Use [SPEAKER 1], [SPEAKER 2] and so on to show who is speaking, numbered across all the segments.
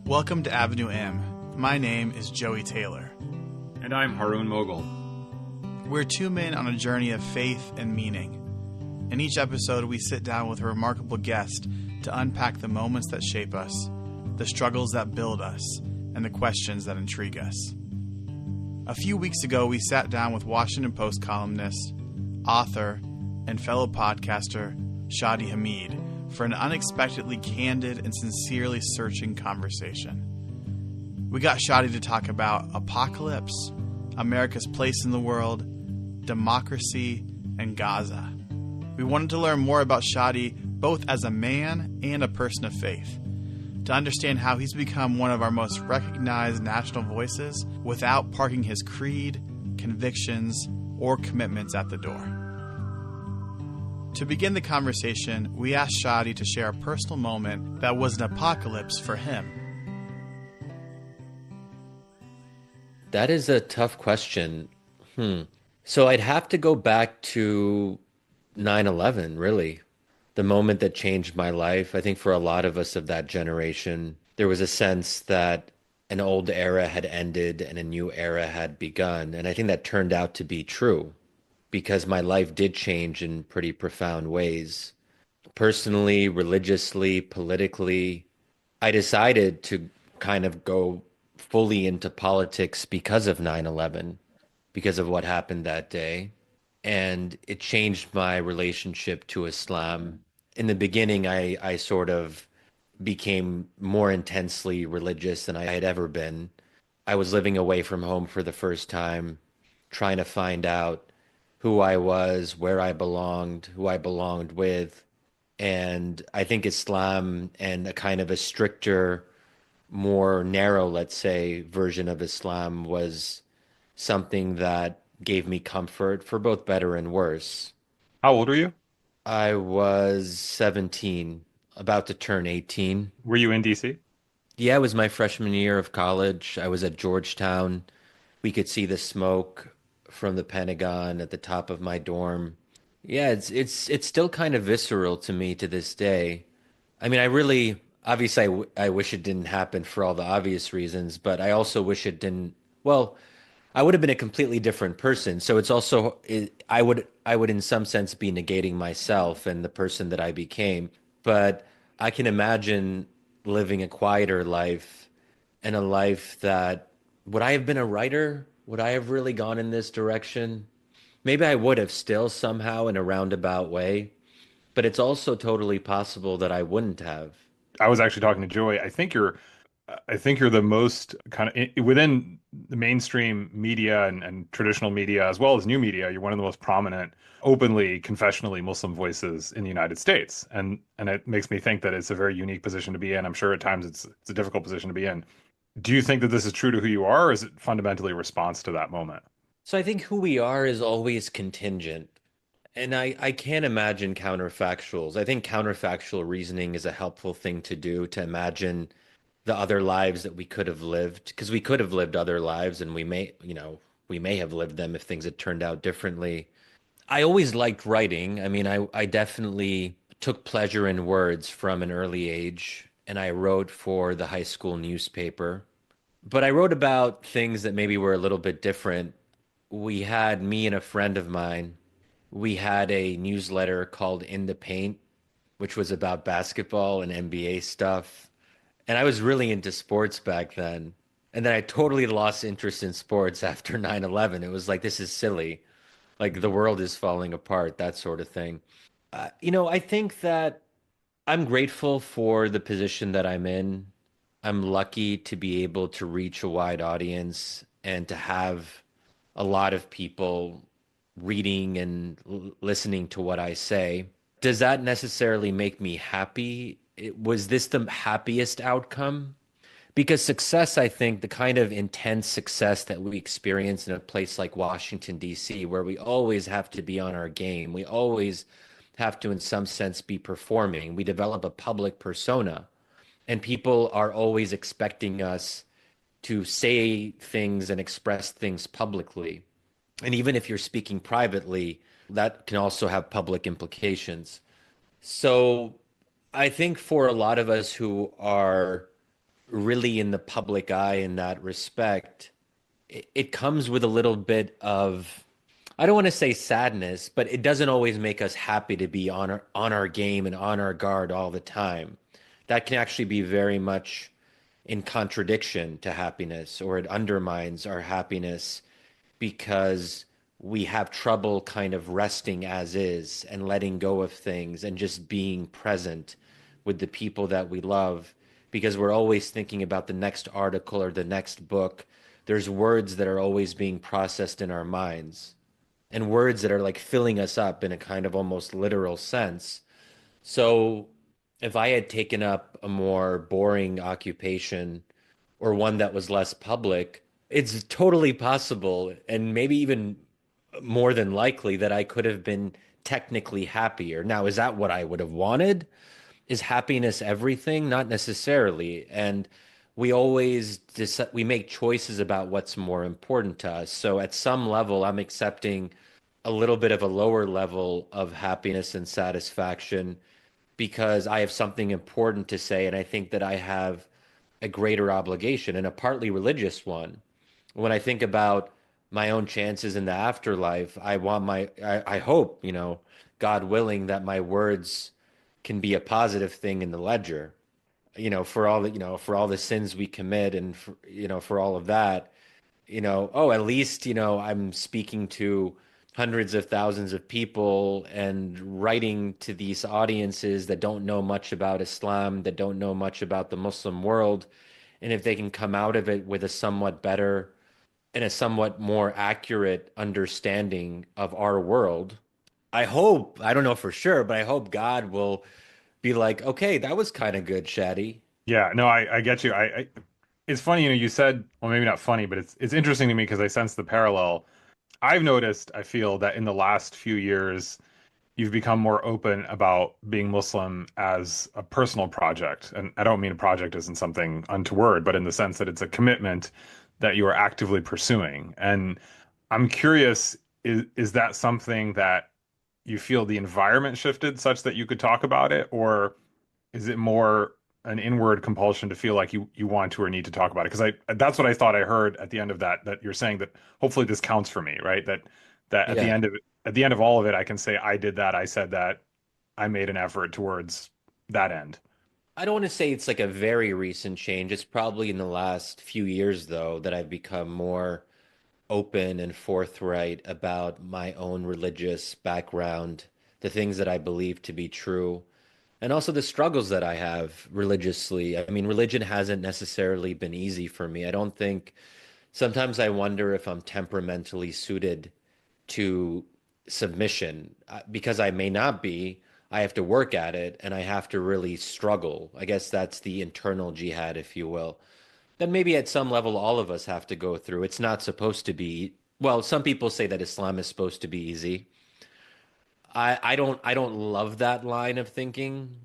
[SPEAKER 1] Welcome to Avenue M. My name is Joey Taylor.
[SPEAKER 2] And I'm Haroon Mogul.
[SPEAKER 1] We're two men on a journey of faith and meaning. In each episode, we sit down with a remarkable guest to unpack the moments that shape us, the struggles that build us, and the questions that intrigue us. A few weeks ago, we sat down with Washington Post columnist, author, and fellow podcaster Shadi Hamid for an unexpectedly candid and sincerely searching conversation. We got Shadi to talk about apocalypse, America's place in the world, democracy, and Gaza. We wanted to learn more about Shadi both as a man and a person of faith, to understand how he's become one of our most recognized national voices without parking his creed, convictions, or commitments at the door. To begin the conversation, we asked Shadi to share a personal moment that was an apocalypse for him.
[SPEAKER 3] That is a tough question. So I'd have to go back to 9/11, really. The moment that changed my life. I think for a lot of us of that generation, there was a sense that an old era had ended and a new era had begun. And I think that turned out to be true because my life did change in pretty profound ways. Personally, religiously, politically, I decided to kind of go fully into politics because of 9/11, because of what happened that day. And it changed my relationship to Islam. In the beginning, I sort of became more intensely religious than I had ever been. I was living away from home for the first time, trying to find out who I was, where I belonged, who I belonged with. And I think Islam and a kind of a stricter, more narrow, let's say, version of Islam was something that gave me comfort for both better and worse.
[SPEAKER 2] How old are you?
[SPEAKER 3] I was 17, about to turn 18.
[SPEAKER 2] Were you in DC?
[SPEAKER 3] Yeah, it was my freshman year of college. I was at Georgetown. We could see the smoke from the Pentagon at the top of my dorm. Yeah, it's still kind of visceral to me to this day. I mean, obviously, I wish it didn't happen for all the obvious reasons, but I also wish it didn't. Well, I would have been a completely different person. So it's also, I would in some sense be negating myself and the person that I became. But I can imagine living a quieter life and a life that, would I have been a writer? Would I have really gone in this direction? Maybe I would have still somehow in a roundabout way, but it's also totally possible that I wouldn't have.
[SPEAKER 2] I was actually talking to Joey. I think you're the most kind of within the mainstream media and traditional media, as well as new media. You're one of the most prominent, openly, confessionally Muslim voices in the United States, and it makes me think that it's a very unique position to be in. I'm sure at times it's a difficult position to be in. Do you think that this is true to who you are, or is it fundamentally a response to that moment?
[SPEAKER 3] So I think who we are is always contingent. And I can't imagine counterfactuals. I think counterfactual reasoning is a helpful thing to do, to imagine the other lives that we could have lived, because we could have lived other lives and we may have lived them if things had turned out differently. I always liked writing. I mean, I definitely took pleasure in words from an early age, and I wrote for the high school newspaper. But I wrote about things that maybe were a little bit different. Me and a friend of mine, we had a newsletter called In the Paint, which was about basketball and NBA stuff. And I was really into sports back then. And then I totally lost interest in sports after 9/11. It was like, this is silly. Like the world is falling apart, that sort of thing. I think that I'm grateful for the position that I'm in. I'm lucky to be able to reach a wide audience and to have a lot of people reading and listening to what I say. Does that necessarily make me happy? Was this the happiest outcome? Because success, I think, the kind of intense success that we experience in a place like Washington, D.C., where we always have to be on our game, we always have to, in some sense, be performing. We develop a public persona, and people are always expecting us to say things and express things publicly. And even if you're speaking privately, that can also have public implications. So I think for a lot of us who are really in the public eye in that respect, it comes with a little bit of, I don't want to say sadness, but it doesn't always make us happy to be on our game and on our guard all the time. That can actually be very much in contradiction to happiness, or it undermines our happiness because we have trouble kind of resting as is and letting go of things and just being present with the people that we love, because we're always thinking about the next article or the next book. There's words that are always being processed in our minds, and words that are like filling us up in a kind of almost literal sense. So if I had taken up a more boring occupation or one that was less public, it's totally possible and maybe even more than likely that I could have been technically happier. Now, is that what I would have wanted? Is happiness everything? Not necessarily. And we make choices about what's more important to us. So at some level, I'm accepting a little bit of a lower level of happiness and satisfaction because I have something important to say, and I think that I have a greater obligation and a partly religious one. When I think about my own chances in the afterlife, I hope, God willing, that my words can be a positive thing in the ledger, for all the sins we commit and for all of that, at least, I'm speaking to hundreds of thousands of people and writing to these audiences that don't know much about Islam, that don't know much about the Muslim world. And if they can come out of it with a somewhat better and a somewhat more accurate understanding of our world, I hope, I don't know for sure, but I hope God will be like, okay, that was kind of good, Shadi.
[SPEAKER 2] Yeah, no, I get you. It's funny, you said, well, maybe not funny, but it's interesting to me because I sense the parallel. I've noticed, I feel that in the last few years, you've become more open about being Muslim as a personal project. And I don't mean a project as in something untoward, but in the sense that it's a commitment that you are actively pursuing. And I'm curious, is that something that you feel the environment shifted such that you could talk about it, or is it more an inward compulsion to feel like you want to or need to talk about it? Because I that's what I thought I heard at the end of that you're saying that hopefully this counts for me, right? That
[SPEAKER 3] Yeah.
[SPEAKER 2] at the end of all of it, I can say I did that, I said that, I made an effort towards that end.
[SPEAKER 3] I don't want to say it's like a very recent change. It's probably in the last few years, though, that I've become more open and forthright about my own religious background, the things that I believe to be true, and also the struggles that I have religiously. I mean, religion hasn't necessarily been easy for me. I don't think, sometimes I wonder if I'm temperamentally suited to submission. Because I may not be. I have to work at it and I have to really struggle. I guess that's the internal jihad, if you will. Then maybe at some level, all of us have to go through. It's not supposed to be, well, some people say that Islam is supposed to be easy. I don't love that line of thinking.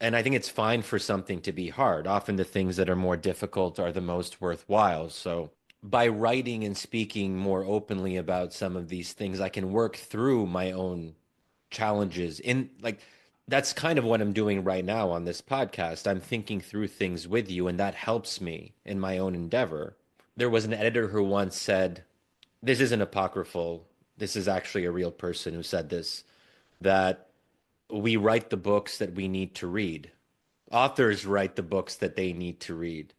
[SPEAKER 3] And I think it's fine for something to be hard. Often the things that are more difficult are the most worthwhile. So by writing and speaking more openly about some of these things, I can work through my own challenges in like that's kind of what I'm doing right now on this podcast. I'm thinking through things with you, and that helps me in my own endeavor. There was an editor who once said, this isn't apocryphal, this is actually a real person who said this, that we write the books that we need to read. Authors write the books that they need to read.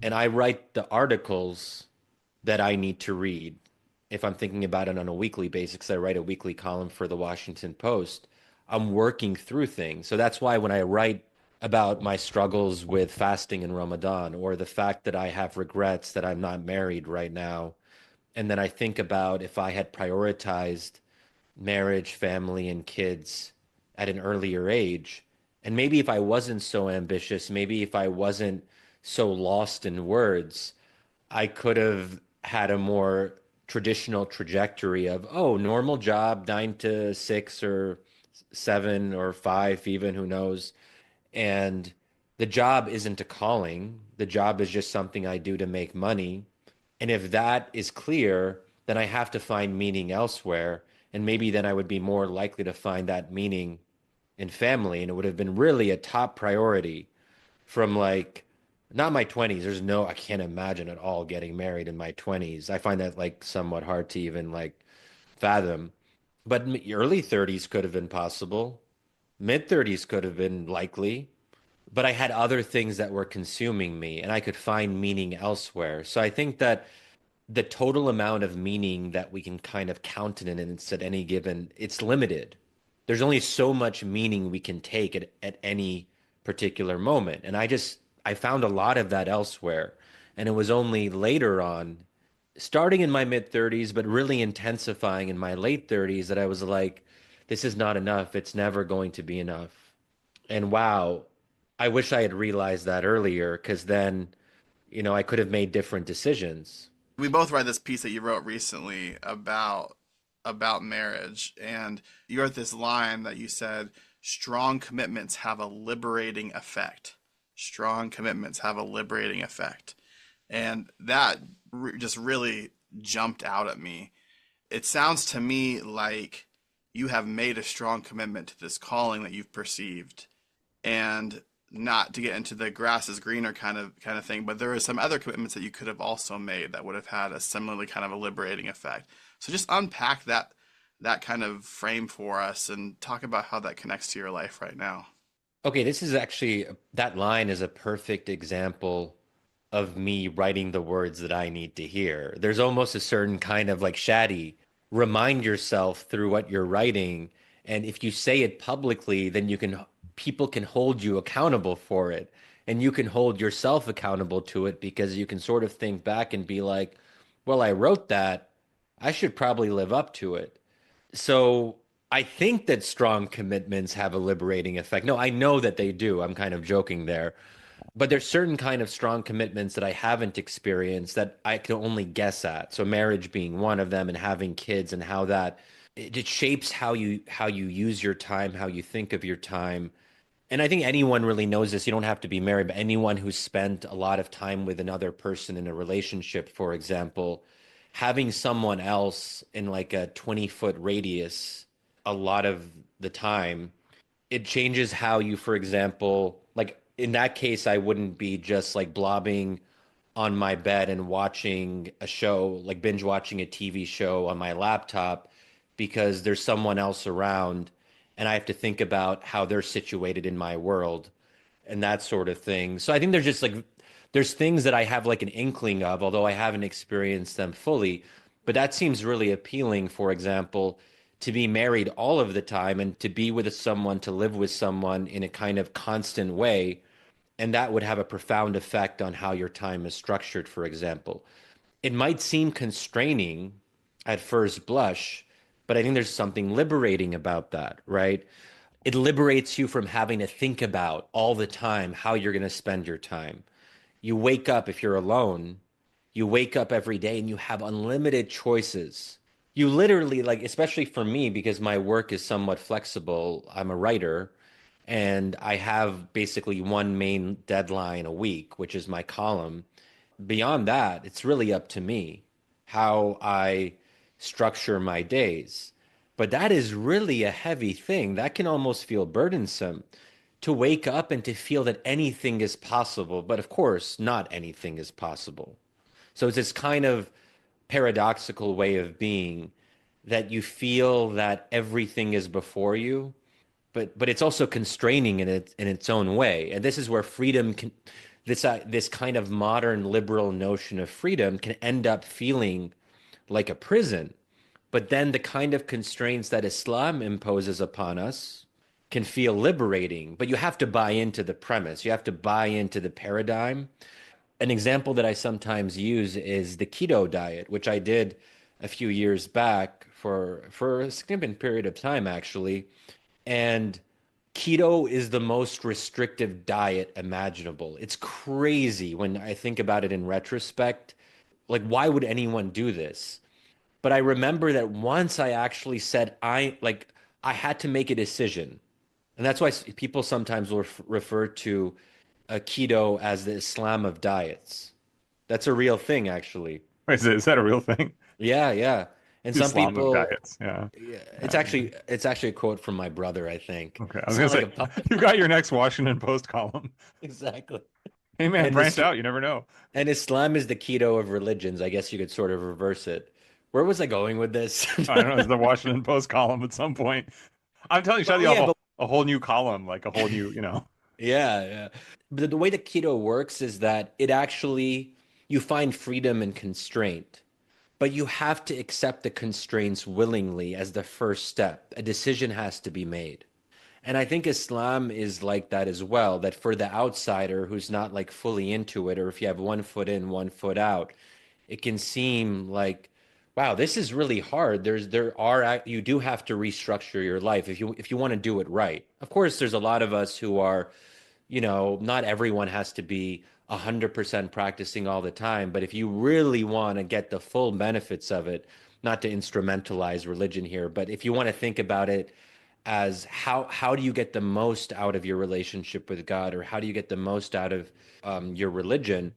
[SPEAKER 3] And I write the articles that I need to read. If I'm thinking about it on a weekly basis, I write a weekly column for the Washington Post. I'm working through things. So that's why when I write about my struggles with fasting in Ramadan, or the fact that I have regrets that I'm not married right now, and then I think about if I had prioritized marriage, family, and kids at an earlier age. And maybe if I wasn't so ambitious, maybe if I wasn't so lost in words, I could have had a more traditional trajectory of, oh, normal job, 9 to 6 or 7 or 5, even, who knows. And the job isn't a calling. The job is just something I do to make money. And if that is clear, then I have to find meaning elsewhere. And maybe then I would be more likely to find that meaning in family. And it would have been really a top priority from like Not my 20s. I can't imagine at all getting married in my 20s. I find that like somewhat hard to even like fathom. But early 30s could have been possible. Mid 30s could have been likely. But I had other things that were consuming me and I could find meaning elsewhere. So I think that the total amount of meaning that we can kind of countenance at any given, it's limited. There's only so much meaning we can take at any particular moment. And I found a lot of that elsewhere. And it was only later on, starting in my mid 30s, but really intensifying in my late 30s, that I was like, this is not enough. It's never going to be enough. And wow, I wish I had realized that earlier, because then, I could have made different decisions.
[SPEAKER 1] We both read this piece that you wrote recently about marriage, and you wrote this line that you said, strong commitments have a liberating effect. Strong commitments have a liberating effect. And that just really jumped out at me. It sounds to me like you have made a strong commitment to this calling that you've perceived, and not to get into the grass is greener kind of thing, but there are some other commitments that you could have also made that would have had a similarly kind of a liberating effect. So just unpack that kind of frame for us and talk about how that connects to your life right now.
[SPEAKER 3] Okay, this is actually, that line is a perfect example of me writing the words that I need to hear. There's almost a certain kind of like Shadi, remind yourself through what you're writing. And if you say it publicly, then people can hold you accountable for it. And you can hold yourself accountable to it, because you can sort of think back and be like, well, I wrote that. I should probably live up to it. So I think that strong commitments have a liberating effect. No, I know that they do. I'm kind of joking there. But there's certain kind of strong commitments that I haven't experienced that I can only guess at. So marriage being one of them, and having kids, and how that it shapes how you use your time, how you think of your time. And I think anyone really knows this. You don't have to be married, but anyone who's spent a lot of time with another person in a relationship, for example, having someone else in like a 20-foot radius a lot of the time, it changes how you, for example, like in that case, I wouldn't be just like blobbing on my bed and watching a show, like binge watching a TV show on my laptop, because there's someone else around and I have to think about how they're situated in my world and that sort of thing. So I think there's things that I have like an inkling of, although I haven't experienced them fully. But that seems really appealing, for example, to be married all of the time and to be with someone, to live with someone in a kind of constant way. And that would have a profound effect on how your time is structured, for example. It might seem constraining at first blush, but I think there's something liberating about that, right? It liberates you from having to think about all the time how you're going to spend your time. You wake up, if you're alone, you wake up every day and you have unlimited choices. You literally, like, especially for me, because my work is somewhat flexible, I'm a writer, and I have basically one main deadline a week, which is my column. Beyond that, it's really up to me how I structure my days. But that is really a heavy thing. That can almost feel burdensome, to wake up and to feel that anything is possible. But of course, not anything is possible. So it's this kind of paradoxical way of being, that you feel that everything is before you, but it's also constraining in its own way. And this is where freedom can, this kind of modern liberal notion of freedom can end up feeling like a prison. But then the kind of constraints that Islam imposes upon us can feel liberating. But you have to buy into the premise. You have to buy into the paradigm. An example that I sometimes use is the keto diet, which I did a few years back for a significant period of time, actually. And keto is the most restrictive diet imaginable. It's crazy when I think about it in retrospect. Like, why would anyone do this? But I remember that once I actually said, I had to make a decision. And that's why people sometimes will refer to keto as the Islam of diets. That's a real thing, actually.
[SPEAKER 2] Wait, is that a real thing?
[SPEAKER 3] Yeah, yeah. And
[SPEAKER 2] The
[SPEAKER 3] some
[SPEAKER 2] Islam of
[SPEAKER 3] people,
[SPEAKER 2] diets. Yeah.
[SPEAKER 3] yeah,
[SPEAKER 2] Yeah.
[SPEAKER 3] it's actually a quote from my brother, I think.
[SPEAKER 2] Okay. I was
[SPEAKER 3] It's
[SPEAKER 2] gonna
[SPEAKER 3] not like
[SPEAKER 2] say, you've got your next Washington Post column.
[SPEAKER 3] exactly.
[SPEAKER 2] Hey man,
[SPEAKER 3] And
[SPEAKER 2] branch
[SPEAKER 3] this
[SPEAKER 2] out. You never know.
[SPEAKER 3] and Islam is the keto of religions. I guess you could sort of reverse it. Where was I going with this?
[SPEAKER 2] I don't know. It's the Washington Post column at some point. I'm telling you,
[SPEAKER 3] Well,
[SPEAKER 2] Shadi, I'll
[SPEAKER 3] yeah,
[SPEAKER 2] have
[SPEAKER 3] but
[SPEAKER 2] a whole new column, like a whole new,
[SPEAKER 3] yeah, yeah. But the way that keto works is that it actually you find freedom and constraint, but you have to accept the constraints willingly as the first step. A decision has to be made. And I think Islam is like that as well, that for the outsider who's not like fully into it, or if you have one foot in, one foot out, it can seem like, wow, this is really hard. You do have to restructure your life if you want to do it right. Of course, there's a lot of us who are, not everyone has to be 100% practicing all the time, but if you really want to get the full benefits of it, not to instrumentalize religion here, but if you want to think about it as how do you get the most out of your relationship with God, or how do you get the most out of your religion,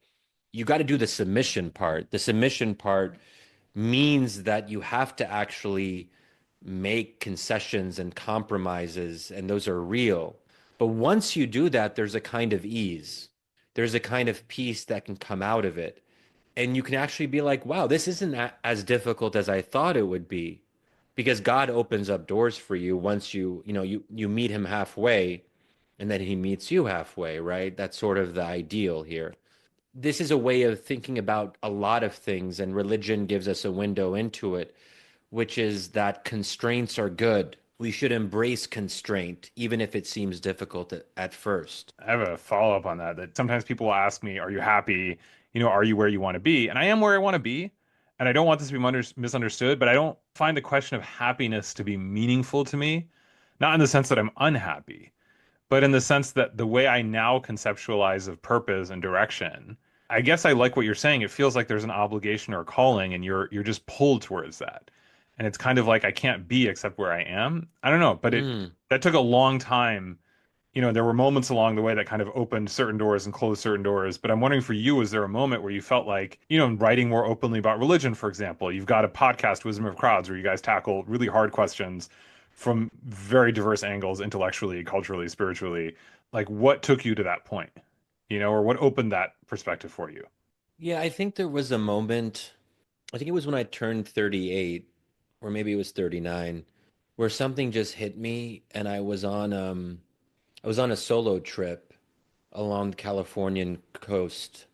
[SPEAKER 3] you got to do the submission part. The submission part means that you have to actually make concessions and compromises, and those are real. But once you do that, there's a kind of ease, there's a kind of peace that can come out of it. And you can actually be like, wow, this isn't as difficult as I thought it would be. Because God opens up doors for you once you meet him halfway, and then he meets you halfway, right? That's sort of the ideal here. This is a way of thinking about a lot of things, and religion gives us a window into it, which is that constraints are good. We should embrace constraint, even if it seems difficult at first.
[SPEAKER 2] I have a follow up on that. That sometimes people will ask me, "Are you happy? Are you where you want to be?" And I am where I want to be. And I don't want this to be misunderstood, but I don't find the question of happiness to be meaningful to me. Not in the sense that I'm unhappy, but in the sense that the way I now conceptualize of purpose and direction, I guess I like what you're saying. It feels like there's an obligation or a calling, and you're just pulled towards that. And it's kind of like I can't be except where I am. I don't know, but it
[SPEAKER 3] Mm.
[SPEAKER 2] that took a long time. There were moments along the way that kind of opened certain doors and closed certain doors. But I'm wondering for you, was there a moment where you felt like, writing more openly about religion, for example, you've got a podcast, Wisdom of Crowds, where you guys tackle really hard questions from very diverse angles, intellectually, culturally, spiritually. Like, what took you to that point, or what opened that perspective for you?
[SPEAKER 3] Yeah, I think there was a moment, I think it was when I turned 38, or maybe it was 39, where something just hit me, and I was on a solo trip along the Californian coast.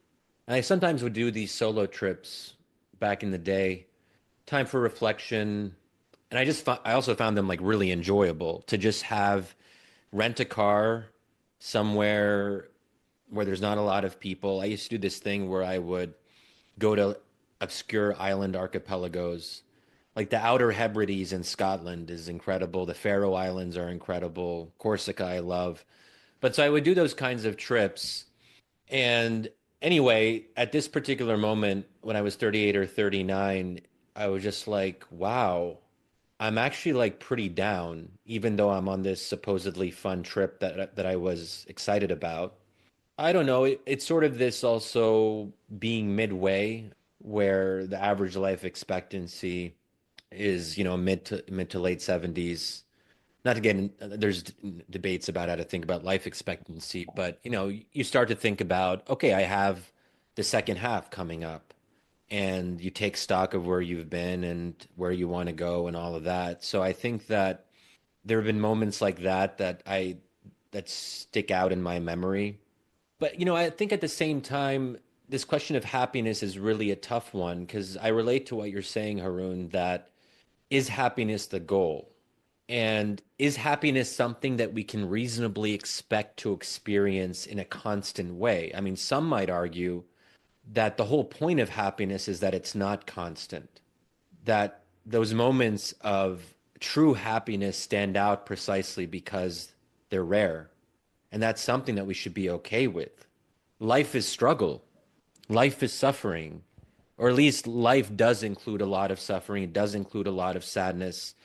[SPEAKER 3] And I sometimes would do these solo trips back in the day, time for reflection. And I also found them like really enjoyable to just rent a car somewhere where there's not a lot of people. I used to do this thing where I would go to obscure island archipelagos. Like the Outer Hebrides in Scotland is incredible. The Faroe Islands are incredible. Corsica, I love. But so I would do those kinds of trips. And anyway, at this particular moment, when I was 38 or 39, I was just like, wow, I'm actually like pretty down, even though I'm on this supposedly fun trip that I was excited about. I don't know. It's sort of this also being midway, where the average life expectancy is, mid to late 70s. Not to get in, there's debates about how to think about life expectancy, but you start to think about, okay, I have the second half coming up, and you take stock of where you've been and where you want to go and all of that. So I think that there have been moments like that stick out in my memory. But I think at the same time, this question of happiness is really a tough one, because I relate to what you're saying, Haroon, that is happiness the goal? And is happiness something that we can reasonably expect to experience in a constant way? I mean, some might argue that the whole point of happiness is that it's not constant, that those moments of true happiness stand out precisely because they're rare. And that's something that we should be okay with. Life is struggle, life is suffering, or at least life does include a lot of suffering, it does include a lot of sadness.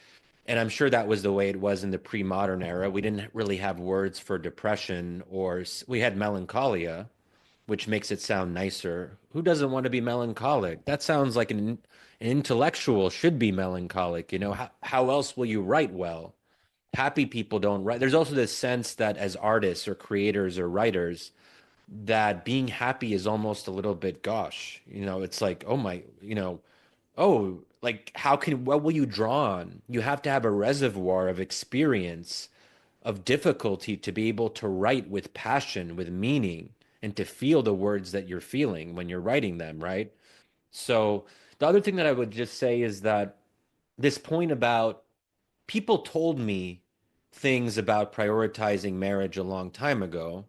[SPEAKER 3] And I'm sure that was the way it was in the pre-modern era. We didn't really have words for depression, or we had melancholia, which makes it sound nicer. Who doesn't want to be melancholic? That sounds like an intellectual should be melancholic. How else will you write well? Happy people don't write. There's also this sense that as artists or creators or writers, that being happy is almost a little bit, gosh, it's like, oh my, oh, like what will you draw on? You have to have a reservoir of experience, of difficulty to be able to write with passion, with meaning, and to feel the words that you're feeling when you're writing them, right? So the other thing that I would just say is that this point about people told me things about prioritizing marriage a long time ago.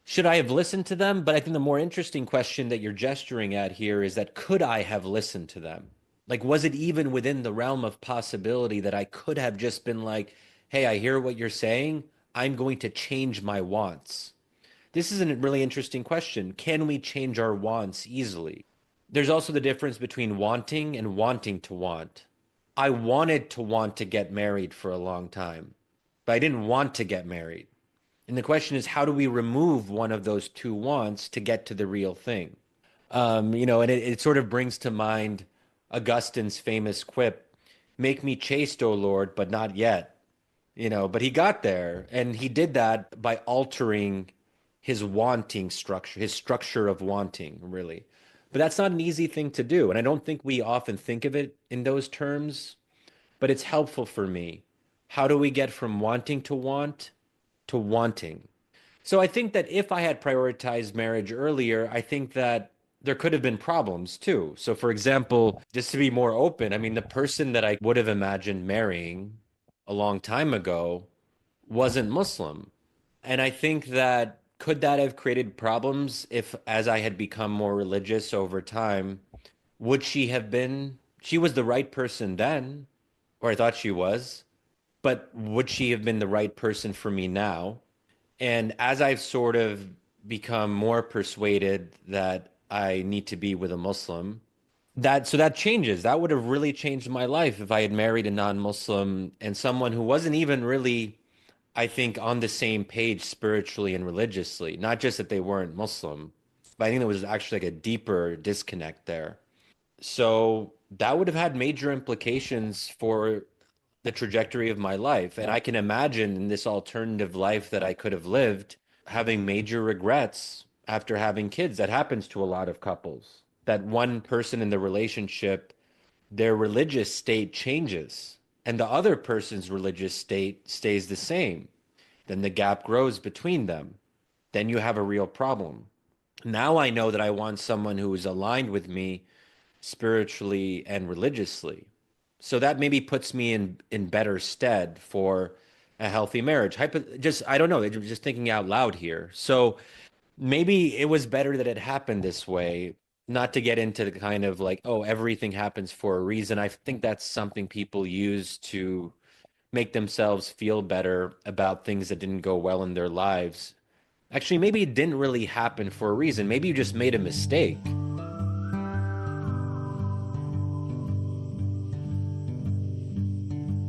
[SPEAKER 3] Should I have listened to them? But I think the more interesting question that you're gesturing at here is that could I have listened to them? Like, was it even within the realm of possibility that I could have just been like, hey, I hear what you're saying. I'm going to change my wants. This is a really interesting question. Can we change our wants easily? There's also the difference between wanting and wanting to want. I wanted to want to get married for a long time, but I didn't want to get married. And the question is, how do we remove one of those two wants to get to the real thing? And it sort of brings to mind Augustine's famous quip, make me chaste, O Lord, but not yet. But he got there, and he did that by altering his wanting structure, his structure of wanting, really. But that's not an easy thing to do. And I don't think we often think of it in those terms, but it's helpful for me. How do we get from wanting to want to wanting? So I think that if I had prioritized marriage earlier, I think that there could have been problems too. So, for example, just to be more open, I mean, the person that I would have imagined marrying a long time ago wasn't Muslim. And I think that could that have created problems if, as I had become more religious over time, would she have been, she was the right person then, or I thought she was, but would she have been the right person for me now? And as I've sort of become more persuaded that I need to be with a Muslim, that changes. That would have really changed my life if I had married a non-Muslim and someone who wasn't even really, I think, on the same page spiritually and religiously. Not just that they weren't Muslim, but I think there was actually like a deeper disconnect there. So that would have had major implications for the trajectory of my life. And I can imagine in this alternative life that I could have lived having major regrets after having kids. That happens to a lot of couples. That one person in the relationship, their religious state changes and the other person's religious state stays the same. Then the gap grows between them. Then you have a real problem. Now I know that I want someone who is aligned with me spiritually and religiously. So that maybe puts me in better stead for a healthy marriage. Just I don't know, just thinking out loud here. So maybe it was better that it happened this way, not to get into the kind of like, oh, everything happens for a reason. I think that's something people use to make themselves feel better about things that didn't go well in their lives. Actually, maybe it didn't really happen for a reason. Maybe you just made a mistake.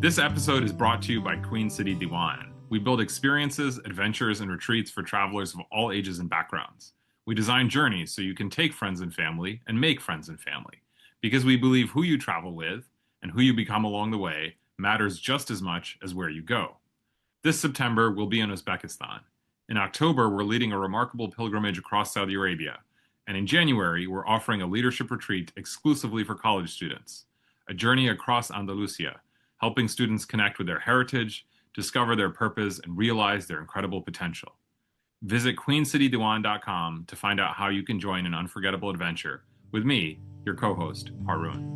[SPEAKER 2] This episode is brought to you by Queen City Diwan. We build experiences, adventures, and retreats for travelers of all ages and backgrounds. We design journeys so you can take friends and family and make friends and family, because we believe who you travel with and who you become along the way matters just as much as where you go. This September, we'll be in Uzbekistan. In October, we're leading a remarkable pilgrimage across Saudi Arabia. And in January, we're offering a leadership retreat exclusively for college students, a journey across Andalusia, helping students connect with their heritage, discover their purpose, and realize their incredible potential. Visit queencitydiwan.com to find out how you can join an unforgettable adventure with me, your co-host, Haroon.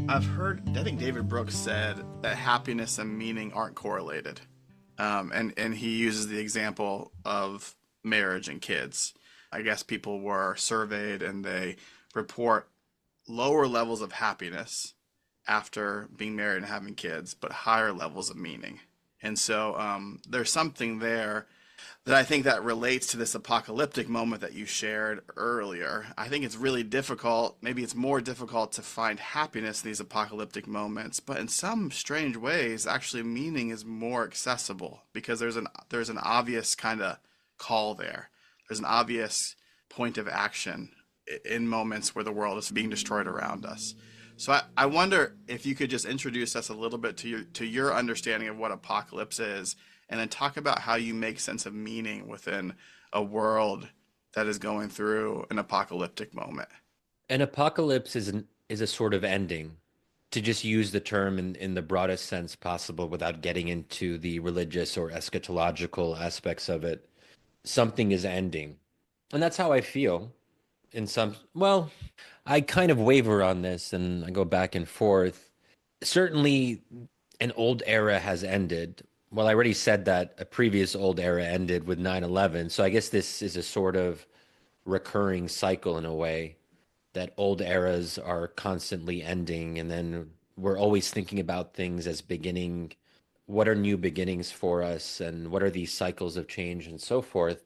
[SPEAKER 1] I think David Brooks said that happiness and meaning aren't correlated. And he uses the example of marriage and kids. I guess people were surveyed and they report lower levels of happiness after being married and having kids, but higher levels of meaning. And so there's something there that I think that relates to this apocalyptic moment that you shared earlier. I think it's really difficult, maybe it's more difficult to find happiness in these apocalyptic moments, but in some strange ways, actually meaning is more accessible because there's an obvious kind of call there. There's an obvious point of action in moments where the world is being destroyed around us. So I wonder if you could just introduce us a little bit to your understanding of what apocalypse is, and then talk about how you make sense of meaning within a world that is going through an apocalyptic moment.
[SPEAKER 3] An apocalypse is a sort of ending, to just use the term in the broadest sense possible without getting into the religious or eschatological aspects of it. Something is ending. And that's how I feel in some, well, I kind of waver on this and I go back and forth. Certainly, an old era has ended. Well, I already said that a previous old era ended with 9/11. So I guess this is a sort of recurring cycle in a way, that old eras are constantly ending. And then we're always thinking about things as beginning. What are new beginnings for us? And what are these cycles of change and so forth?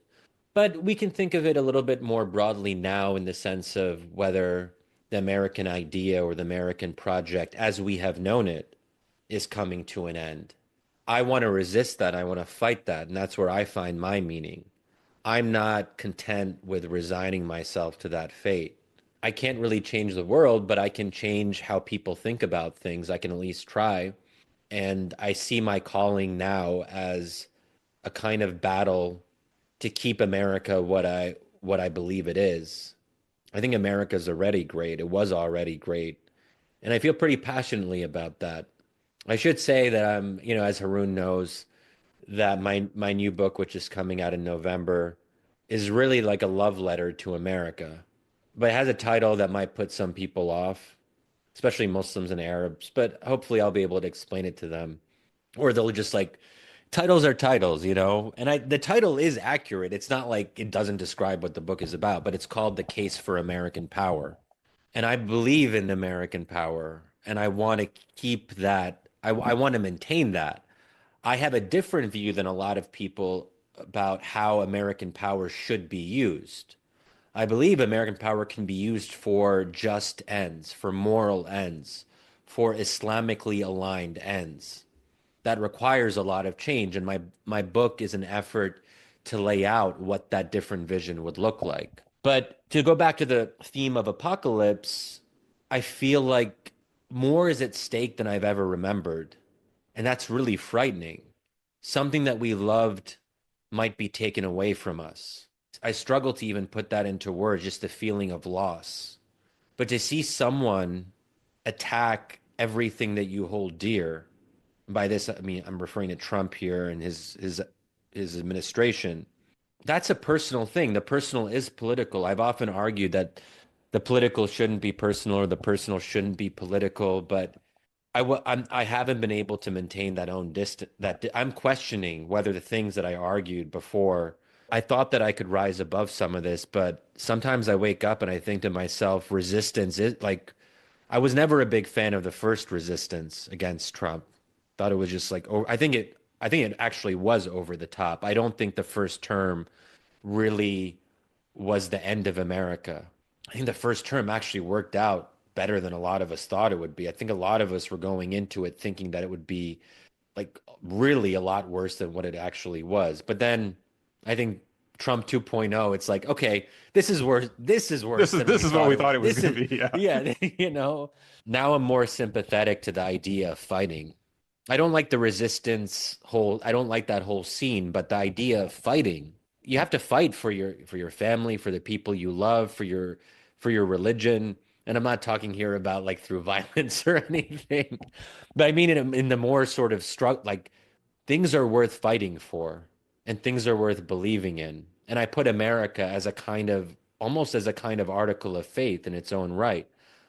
[SPEAKER 3] But we can think of it a little bit more broadly now in the sense of whether the American idea or the American project, as we have known it, is coming to an end. I want to resist that. I want to fight that. And that's where I find my meaning. I'm not content with resigning myself to that fate. I can't really change the world, but I can change how people think about things. I can at least try. And I see my calling now as a kind of battle to keep America what I believe it is. I think America's already great. It was already great. And I feel pretty passionately about that. I should say that I'm, as Haroon knows, that my new book, which is coming out in November, is really like a love letter to America. But it has a title that might put some people off, especially Muslims and Arabs, but hopefully I'll be able to explain it to them. Or they'll just like, titles are titles. And the title is accurate. It's not like it doesn't describe what the book is about, but it's called The Case for American Power. And I believe in American power, and I want to keep that. I want to maintain that. I have a different view than a lot of people about how American power should be used. I believe American power can be used for just ends, for moral ends, for Islamically aligned ends. That requires a lot of change, and my book is an effort to lay out what that different vision would look like. But to go back to the theme of apocalypse, I feel like more is at stake than I've ever remembered. And that's really frightening. Something that we loved might be taken away from us. I struggle to even put that into words, just the feeling of loss. But to see someone attack everything that you hold dear, by this, I mean, I'm referring to Trump here and his administration. That's a personal thing. The personal is political. I've often argued that the political shouldn't be personal or the personal shouldn't be political, but I haven't been able to maintain that own distance. I'm questioning whether the things that I argued before, I thought that I could rise above some of this, but sometimes I wake up and I think to myself, resistance is like, I was never a big fan of the first resistance against Trump. Thought it was just like, oh, I think it actually was over the top. I don't think the first term really was the end of America. I think the first term actually worked out better than a lot of us thought it would be. I think a lot of us were going into it thinking that it would be like really a lot worse than what it actually was. But then I think Trump 2.0, it's like, okay, this is worse. This is worse than
[SPEAKER 2] This
[SPEAKER 3] we
[SPEAKER 2] is what
[SPEAKER 3] thought
[SPEAKER 2] we
[SPEAKER 3] it was.
[SPEAKER 2] thought it was
[SPEAKER 3] This
[SPEAKER 2] going
[SPEAKER 3] is,
[SPEAKER 2] to be. Yeah.
[SPEAKER 3] yeah, now I'm more sympathetic to the idea of fighting. I don't like the resistance whole, I don't like that whole scene, but the idea of fighting, you have to fight for your family, for the people you love, for your religion. And I'm not talking here about like through violence or anything, but I mean in the more sort of like things are worth fighting for and things are worth believing in. And I put America as a kind of almost as a kind of article of faith in its own right.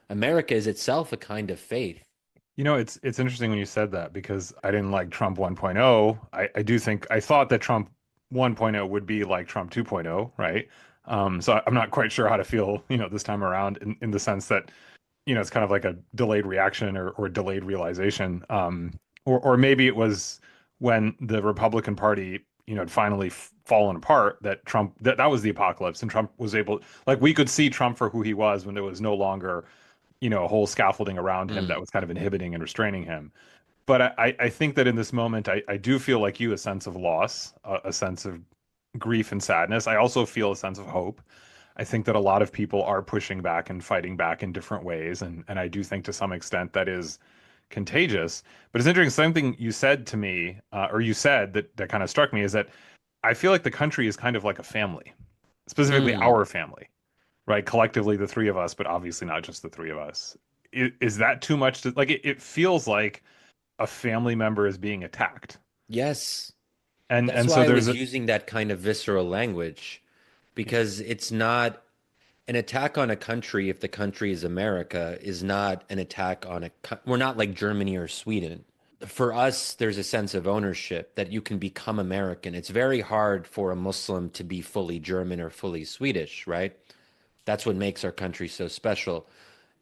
[SPEAKER 3] America is itself a kind of faith.
[SPEAKER 2] It's interesting when you said that because I didn't like Trump 1.0. I do think I thought that Trump 1.0 would be like Trump 2.0, right? So I'm not quite sure how to feel, this time around in the sense that, it's kind of like a delayed reaction or delayed realization. Or maybe it was when the Republican Party, had finally fallen apart that that was the apocalypse and Trump was able, like we could see Trump for who he was when there was no longer a whole scaffolding around him that
[SPEAKER 3] Mm.
[SPEAKER 2] was kind of inhibiting and restraining him. But I think that in this moment, I do feel like a sense of loss, a sense of grief and sadness. I also feel a sense of hope. I think that a lot of people are pushing back and fighting back in different ways, and I do think to some extent that is contagious. But it's interesting, something you said to me, or you said that kind of struck me, is that I feel like the country is kind of like a family, specifically
[SPEAKER 3] Mm.
[SPEAKER 2] our family, right? Collectively, the three of us, but obviously not just the three of us. Is that too much to like? It feels like a family member is being attacked,
[SPEAKER 3] Yes. That's
[SPEAKER 2] and so
[SPEAKER 3] why I
[SPEAKER 2] there's
[SPEAKER 3] was
[SPEAKER 2] a
[SPEAKER 3] using that kind of visceral language, because it's not an attack on a country. If the country is America, is not an attack on we're not like Germany or Sweden. For us, there's a sense of ownership that you can become American. It's very hard for a Muslim to be fully German or fully Swedish, right? That's what makes our country so special.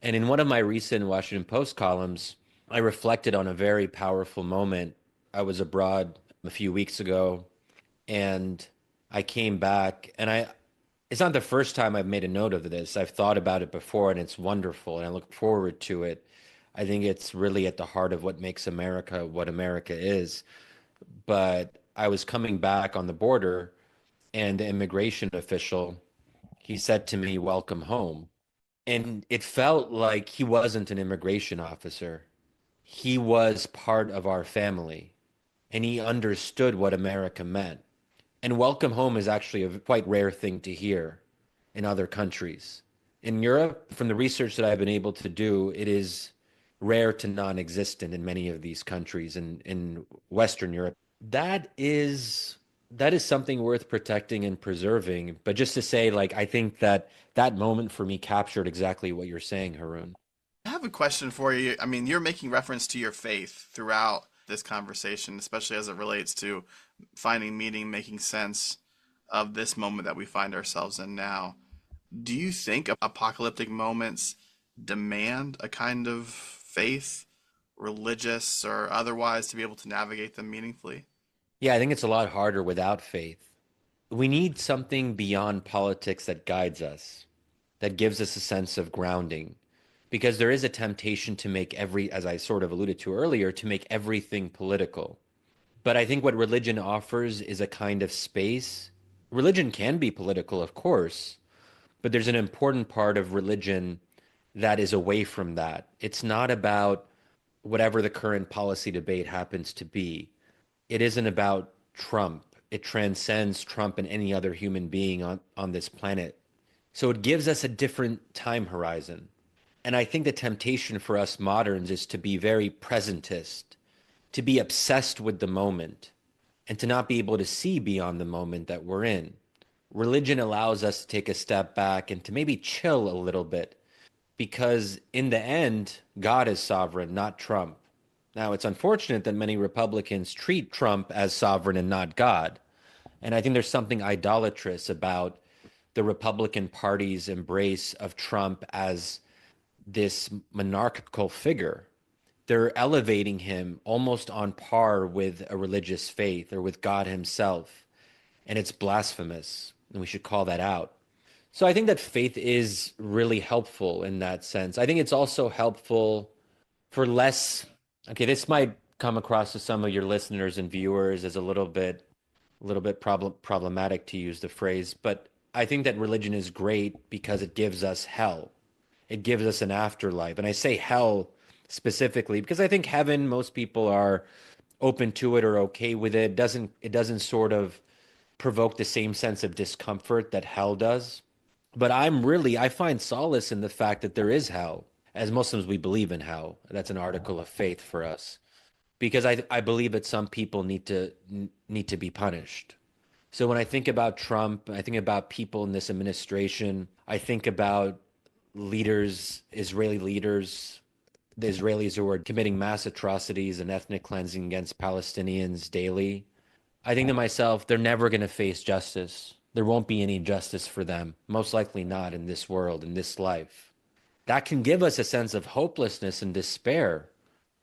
[SPEAKER 3] And in one of my recent Washington Post columns, I reflected on a very powerful moment. I was abroad a few weeks ago, and I came back, and it's not the first time I've made a note of this. I've thought about it before, and it's wonderful, and I look forward to it. I think it's really at the heart of what makes America what America is. But I was coming back on the border, and the immigration official, he said to me, "Welcome home." And it felt like he wasn't an immigration officer. He was part of our family, and he understood what America meant. And welcome home is actually a quite rare thing to hear in other countries. In Europe, from the research that I've been able to do, it is rare to non-existent in many of these countries in Western Europe. That is that is something worth protecting and preserving. But just to say, like, I think that that moment for me captured exactly what you're saying, Haroon.
[SPEAKER 1] I have a question for you. I mean, you're making reference to your faith throughout this conversation, especially as it relates to finding meaning, making sense of this moment that we find ourselves in now. Do you think apocalyptic moments demand a kind of faith, religious or otherwise, to be able to navigate them meaningfully?
[SPEAKER 3] Yeah, I think it's a lot harder without faith. We need something beyond politics that guides us, that gives us a sense of grounding. Because there is a temptation to make as I sort of alluded to earlier, to make everything political. But I think what religion offers is a kind of space. Religion can be political, of course, but there's an important part of religion that is away from that. It's not about whatever the current policy debate happens to be. It isn't about Trump. It transcends Trump and any other human being on this planet. So it gives us a different time horizon. And I think the temptation for us moderns is to be very presentist, to be obsessed with the moment, and to not be able to see beyond the moment that we're in. Religion allows us to take a step back and to maybe chill a little bit, because in the end, God is sovereign, not Trump. Now, it's unfortunate that many Republicans treat Trump as sovereign and not God. And I think there's something idolatrous about the Republican Party's embrace of Trump as this monarchical figure. They're elevating him almost on par with a religious faith or with God himself. And it's blasphemous. And we should call that out. So I think that faith is really helpful in that sense. I think it's also helpful for less. Okay, this might come across to some of your listeners and viewers as a little bit problematic, to use the phrase, but I think that religion is great because it gives us hell. It gives us an afterlife. And I say hell specifically because I think heaven, most people are open to it or okay with it. It doesn't sort of provoke the same sense of discomfort that hell does. But I find solace in the fact that there is hell. As Muslims, we believe in hell. That's an article of faith for us because I believe that some people need to be punished. So when I think about Trump, I think about people in this administration, I think about leaders, Israeli leaders, the Israelis who are committing mass atrocities and ethnic cleansing against Palestinians daily. I think to myself, they're never going to face justice. There won't be any justice for them, most likely not in this world, in this life. That can give us a sense of hopelessness and despair.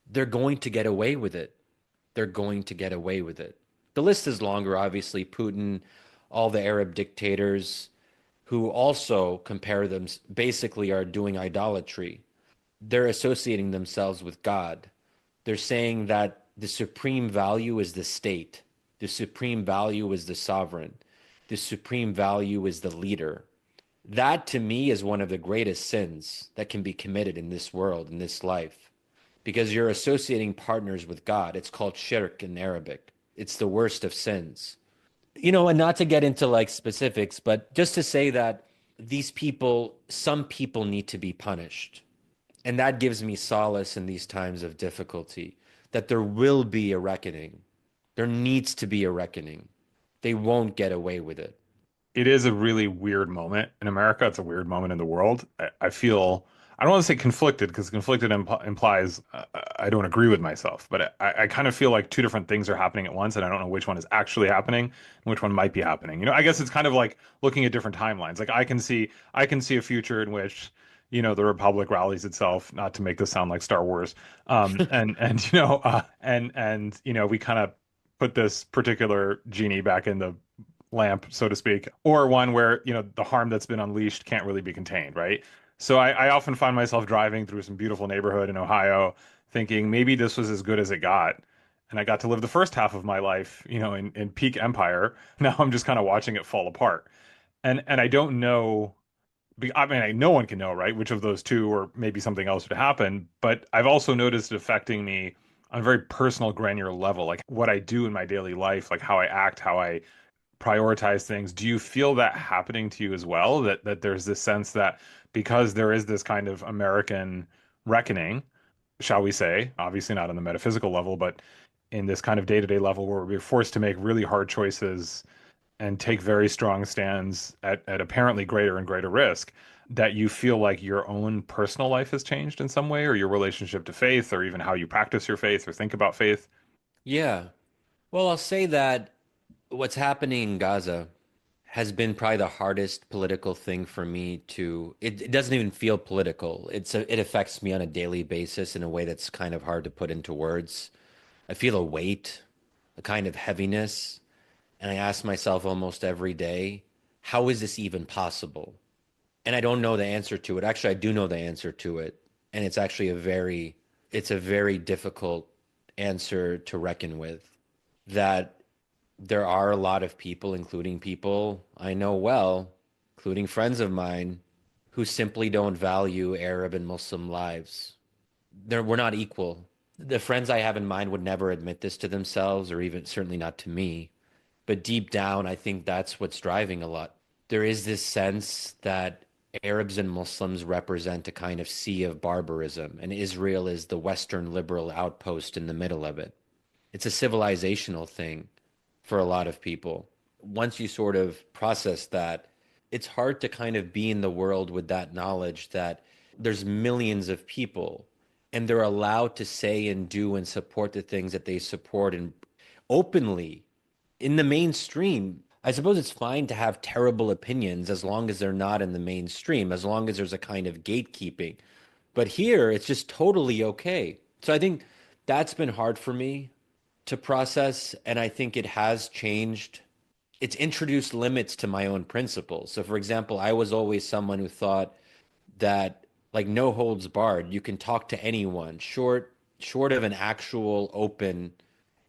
[SPEAKER 3] They're going to get away with it. They're going to get away with it. The list is longer, obviously. Putin, all the Arab dictators who also compare them, basically are doing idolatry. They're associating themselves with God. They're saying that the supreme value is the state, the supreme value is the sovereign, the supreme value is the leader. That to me is one of the greatest sins that can be committed in this world, in this life, because you're associating partners with God. It's called shirk in Arabic. It's the worst of sins. And not to get into like specifics, but just to say that these people, some people need to be punished. And that gives me solace in these times of difficulty, that there will be a reckoning. There needs to be a reckoning. They won't get away with it.
[SPEAKER 2] It is a really weird moment in America. It's a weird moment in the world. I feel, I don't want to say conflicted because conflicted implies I don't agree with myself, but I kind of feel like two different things are happening at once, and I don't know which one is actually happening and which one might be happening. I guess it's kind of like looking at different timelines. Like I can see a future in which, the Republic rallies itself, not to make this sound like Star Wars, we kind of put this particular genie back in the lamp, so to speak, or one where, the harm that's been unleashed can't really be contained, right? So I often find myself driving through some beautiful neighborhood in Ohio thinking maybe this was as good as it got. And I got to live the first half of my life, in peak empire. Now I'm just kind of watching it fall apart. And I don't know, I mean, no one can know, right, which of those two or maybe something else would happen. But I've also noticed it affecting me on a very personal, granular level, like what I do in my daily life, like how I act, how I prioritize things. Do you feel that happening to you as well? That there's this sense that because there is this kind of American reckoning, shall we say, obviously not on the metaphysical level, but in this kind of day-to-day level where we're forced to make really hard choices and take very strong stands at apparently greater and greater risk, that you feel like your own personal life has changed in some way, or your relationship to faith, or even how you practice your faith or think about faith?
[SPEAKER 3] Yeah. Well, I'll say that what's happening in Gaza has been probably the hardest political thing for me to it doesn't even feel political. It affects me on a daily basis in a way that's kind of hard to put into words. I feel a weight, a kind of heaviness, and I ask myself almost every day, how is this even possible? And I don't know the answer to it. Actually, I do know the answer to it, and it's actually a very difficult answer to reckon with. That there are a lot of people, including people I know well, including friends of mine, who simply don't value Arab and Muslim lives. We're not equal. The friends I have in mind would never admit this to themselves, or even certainly not to me. But deep down, I think that's what's driving a lot. There is this sense that Arabs and Muslims represent a kind of sea of barbarism, and Israel is the Western liberal outpost in the middle of it. It's a civilizational thing for a lot of people. Once you sort of process that, it's hard to kind of be in the world with that knowledge that there's millions of people and they're allowed to say and do and support the things that they support and openly in the mainstream. I suppose it's fine to have terrible opinions as long as they're not in the mainstream, as long as there's a kind of gatekeeping. But here, it's just totally okay. So I think that's been hard for me to process, and I think it has changed. It's introduced limits to my own principles. So, for example, I was always someone who thought that, like, no holds barred, you can talk to anyone, short of an actual open,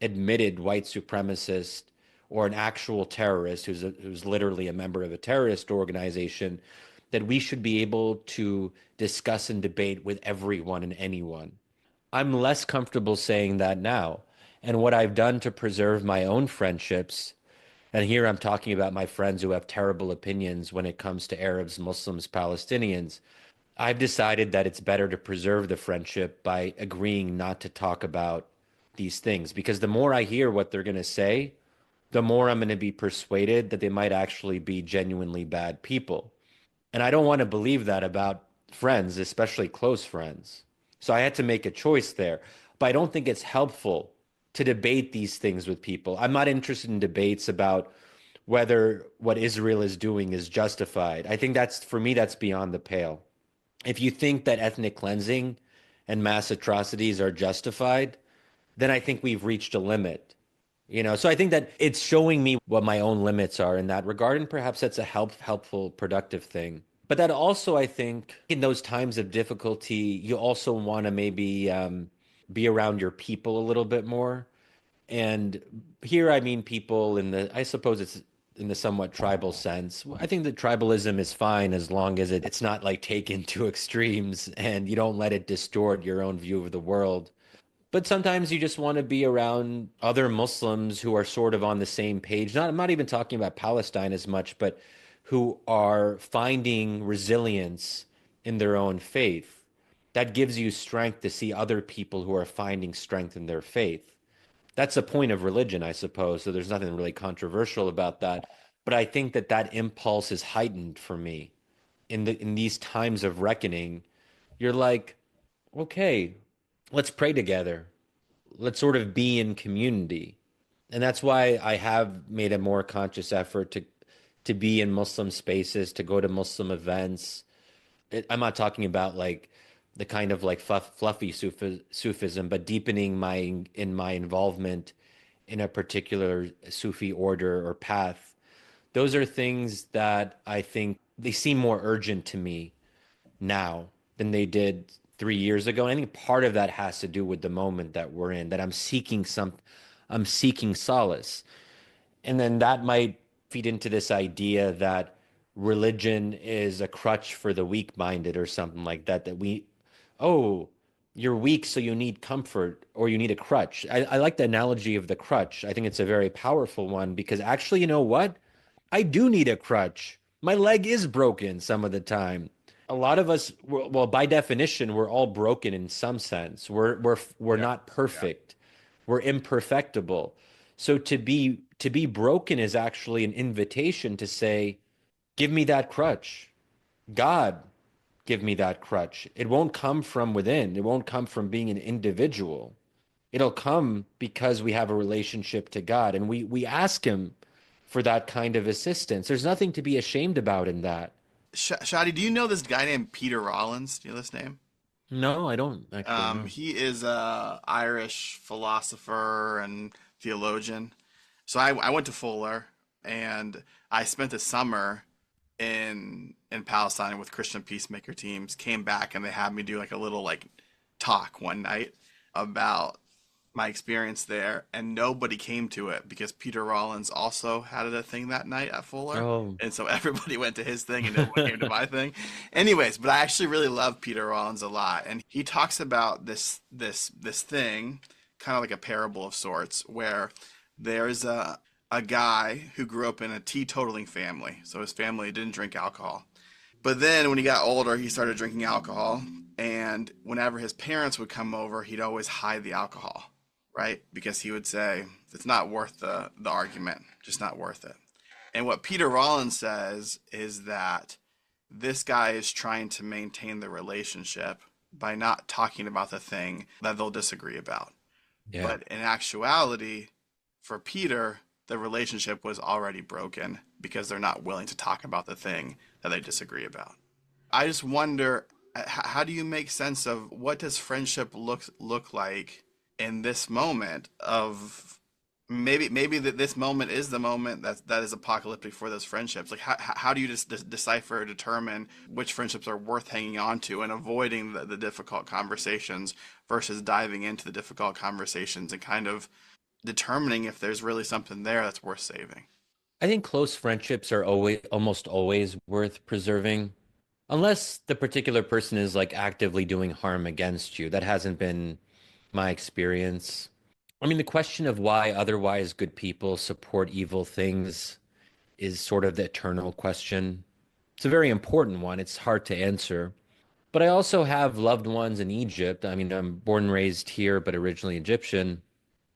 [SPEAKER 3] admitted white supremacist or an actual terrorist who's literally a member of a terrorist organization, that we should be able to discuss and debate with everyone and anyone. I'm less comfortable saying that now. And what I've done to preserve my own friendships, and here I'm talking about my friends who have terrible opinions when it comes to Arabs, Muslims, Palestinians, I've decided that it's better to preserve the friendship by agreeing not to talk about these things. Because the more I hear what they're going to say, the more I'm going to be persuaded that they might actually be genuinely bad people. And I don't want to believe that about friends, especially close friends. So I had to make a choice there. But I don't think it's helpful to debate these things with people. I'm not interested in debates about whether what Israel is doing is justified. I think that's, for me, that's beyond the pale. If you think that ethnic cleansing and mass atrocities are justified, then I think we've reached a limit. So I think that it's showing me what my own limits are in that regard, and perhaps that's a helpful, productive thing. But that also, I think, in those times of difficulty, you also want to maybe be around your people a little bit more. And here I mean people I suppose it's in the somewhat tribal sense. I think that tribalism is fine as long as it's not like taken to extremes and you don't let it distort your own view of the world. But sometimes you just want to be around other Muslims who are sort of on the same page. I'm not even talking about Palestine as much, but who are finding resilience in their own faith. That gives you strength to see other people who are finding strength in their faith. That's a point of religion, I suppose. So there's nothing really controversial about that. But I think that that impulse is heightened for me in these times of reckoning. You're like, okay, let's pray together. Let's sort of be in community. And that's why I have made a more conscious effort to be in Muslim spaces, to go to Muslim events. I'm not talking about like the kind of like fluffy Sufism, but deepening my involvement in a particular Sufi order or path. Those are things that I think they seem more urgent to me now than they did 3 years ago. And I think part of that has to do with the moment that we're in, that I'm seeking solace. And then that might feed into this idea that religion is a crutch for the weak-minded or something like that, oh, you're weak, so you need comfort or you need a crutch. I like the analogy of the crutch. I think it's a very powerful one because actually, you know what? I do need a crutch. My leg is broken some of the time. A lot of us, well, by definition, we're all broken in some sense. We're
[SPEAKER 2] Yeah.
[SPEAKER 3] not perfect. We're imperfectible. So to be broken is actually an invitation to say, give me that crutch. God, give me that crutch. It won't come from within. It won't come from being an individual. It'll come because we have a relationship to God and we ask him for that kind of assistance. There's nothing to be ashamed about in that.
[SPEAKER 1] Shadi, do you know this guy named Peter Rollins? Do you know this name?
[SPEAKER 3] No, I don't actually know.
[SPEAKER 1] He is a Irish philosopher and theologian. So I went to Fuller and I spent the summer in Palestine with Christian peacemaker teams. Came back and they had me do like a little like talk one night about my experience there, and nobody came to it because Peter Rollins also had a thing that night at Fuller,
[SPEAKER 3] Oh,
[SPEAKER 1] and so everybody went to his thing and no one came to my thing. Anyways, but I actually really love Peter Rollins a lot, and he talks about this thing, kind of like a parable of sorts, where there's a guy who grew up in a teetotaling family, so his family didn't drink alcohol. But then when he got older, he started drinking alcohol, and whenever his parents would come over, he'd always hide the alcohol, right? Because he would say, it's not worth the argument, just not worth it. And what Peter Rollins says is that this guy is trying to maintain the relationship by not talking about the thing that they'll disagree about.
[SPEAKER 3] yeah.
[SPEAKER 1] But in actuality, for Peter, the relationship was already broken because they're not willing to talk about the thing that they disagree about. I just wonder, how do you make sense of what does friendship look like in this moment of maybe that this moment is the moment that is apocalyptic for those friendships? Like how do you just decipher or determine which friendships are worth hanging on to and avoiding the difficult conversations versus diving into the difficult conversations and kind of determining if there's really something there that's worth saving?
[SPEAKER 3] I think close friendships are almost always worth preserving, unless the particular person is like actively doing harm against you. That hasn't been my experience. I mean, the question of why otherwise good people support evil things is sort of the eternal question. It's a very important one. It's hard to answer. But I also have loved ones in Egypt. I mean, I'm born and raised here, but originally Egyptian,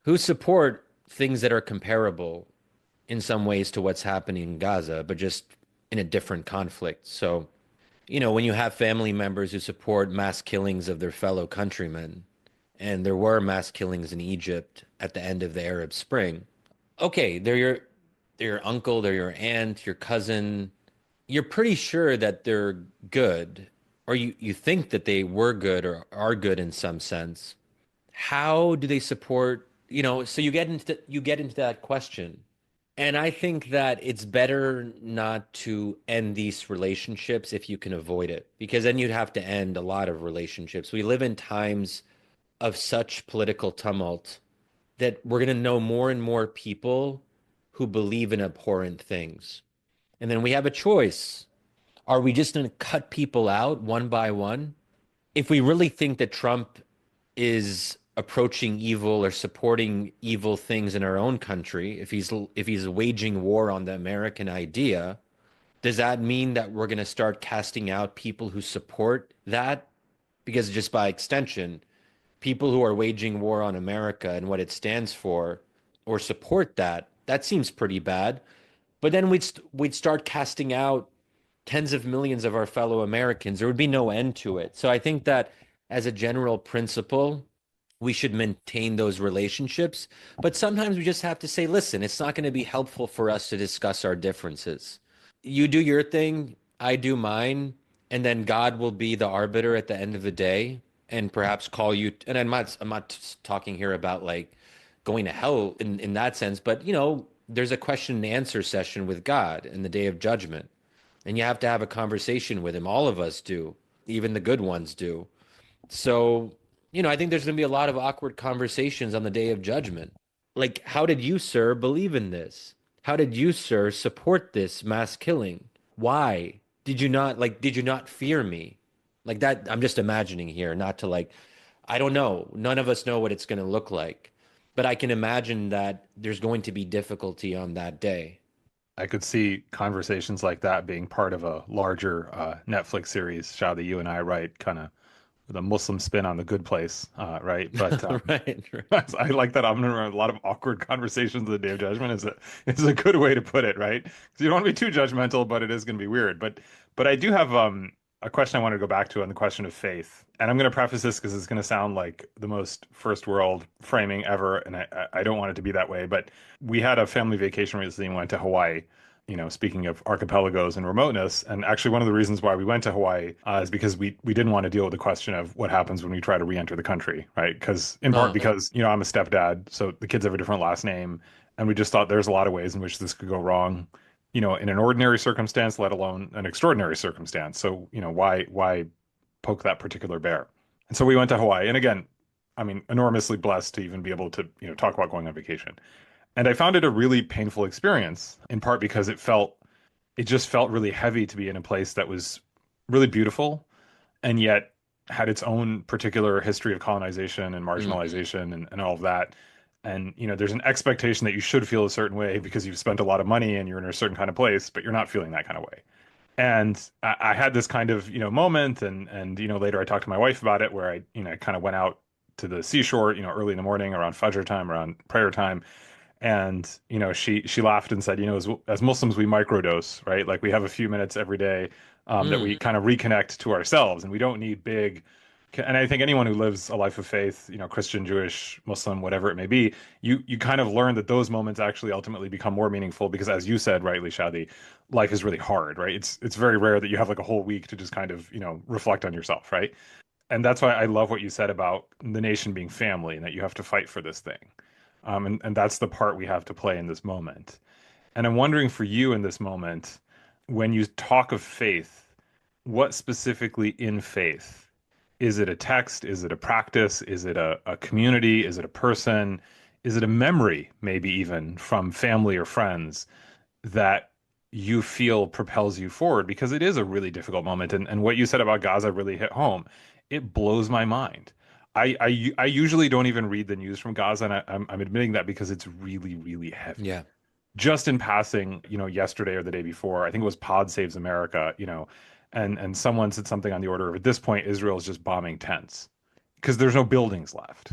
[SPEAKER 3] who support things that are comparable in some ways to what's happening in Gaza, but just in a different conflict. So, when you have family members who support mass killings of their fellow countrymen, and there were mass killings in Egypt at the end of the Arab Spring, okay, they're your uncle, they're your aunt, your cousin. You're pretty sure that they're good, or you think that they were good or are good in some sense. How do they support, so you get into that question. And I think that it's better not to end these relationships if you can avoid it, because then you'd have to end a lot of relationships. We live in times of such political tumult that we're going to know more and more people who believe in abhorrent things. And then we have a choice. Are we just going to cut people out one by one? If we really think that Trump is approaching evil or supporting evil things in our own country, if he's waging war on the American idea, does that mean that we're going to start casting out people who support that? Because just by extension, people who are waging war on America and what it stands for or support that, that seems pretty bad. But then we'd start casting out tens of millions of our fellow Americans. There would be no end to it. So I think that as a general principle, we should maintain those relationships. But sometimes we just have to say, listen, it's not going to be helpful for us to discuss our differences. You do your thing, I do mine, and then God will be the arbiter at the end of the day and perhaps call you. And I'm not talking here about like going to hell in that sense, but there's a question and answer session with God in the day of judgment. And you have to have a conversation with him. All of us do, even the good ones do. So, I think there's going to be a lot of awkward conversations on the day of judgment. Like, how did you, sir, believe in this? How did you, sir, support this mass killing? Why? Did you not fear me? Like that, I'm just imagining here, not to like, I don't know. None of us know what it's going to look like. But I can imagine that there's going to be difficulty on that day.
[SPEAKER 2] I could see conversations like that being part of a larger Netflix series, Shadi, you and I write, kind of with a Muslim spin on The Good Place, right? But
[SPEAKER 3] Right, right.
[SPEAKER 2] I like that. I'm gonna run a lot of awkward conversations of the Day of Judgment. Is a good way to put it, right? Because you don't want to be too judgmental, but it is going to be weird. But I do have a question I want to go back to on the question of faith, and I'm going to preface this because it's going to sound like the most first world framing ever, and I don't want it to be that way. But we had a family vacation recently and went to Hawaii. Speaking of archipelagos and remoteness, and actually one of the reasons why we went to Hawaii is because we didn't want to deal with the question of what happens when we try to re-enter the country, right? Because in part because I'm a stepdad, so the kids have a different last name, and we just thought there's a lot of ways in which this could go wrong, in an ordinary circumstance, let alone an extraordinary circumstance. So why poke that particular bear? And so we went to Hawaii, and again, I mean, enormously blessed to even be able to talk about going on vacation. And I found it a really painful experience, in part because it just felt really heavy to be in a place that was really beautiful and yet had its own particular history of colonization and marginalization and all of that. And, there's an expectation that you should feel a certain way because you've spent a lot of money and you're in a certain kind of place, but you're not feeling that kind of way. And I had this kind of, moment and later I talked to my wife about it where I kind of went out to the seashore, early in the morning around Fajr time, around prayer time. And she laughed and said, as Muslims we microdose, right? Like we have a few minutes every day that we kind of reconnect to ourselves, and we don't need big. And I think anyone who lives a life of faith, Christian, Jewish, Muslim, whatever it may be, you kind of learn that those moments actually ultimately become more meaningful because, as you said rightly, Shadi, life is really hard, right? It's very rare that you have like a whole week to just kind of reflect on yourself, right? And that's why I love what you said about the nation being family and that you have to fight for this thing. And that's the part we have to play in this moment. And I'm wondering for you in this moment, when you talk of faith, what specifically in faith? Is it a text? Is it a practice? Is it a community? Is it a person? Is it a memory, maybe even from family or friends that you feel propels you forward? Because it is a really difficult moment. And what you said about Gaza really hit home. It blows my mind. I usually don't even read the news from Gaza, and I'm admitting that because it's really, really heavy.
[SPEAKER 3] Yeah.
[SPEAKER 2] Just in passing, yesterday or the day before, I think it was Pod Saves America, and someone said something on the order of, at this point, Israel is just bombing tents because there's no buildings left.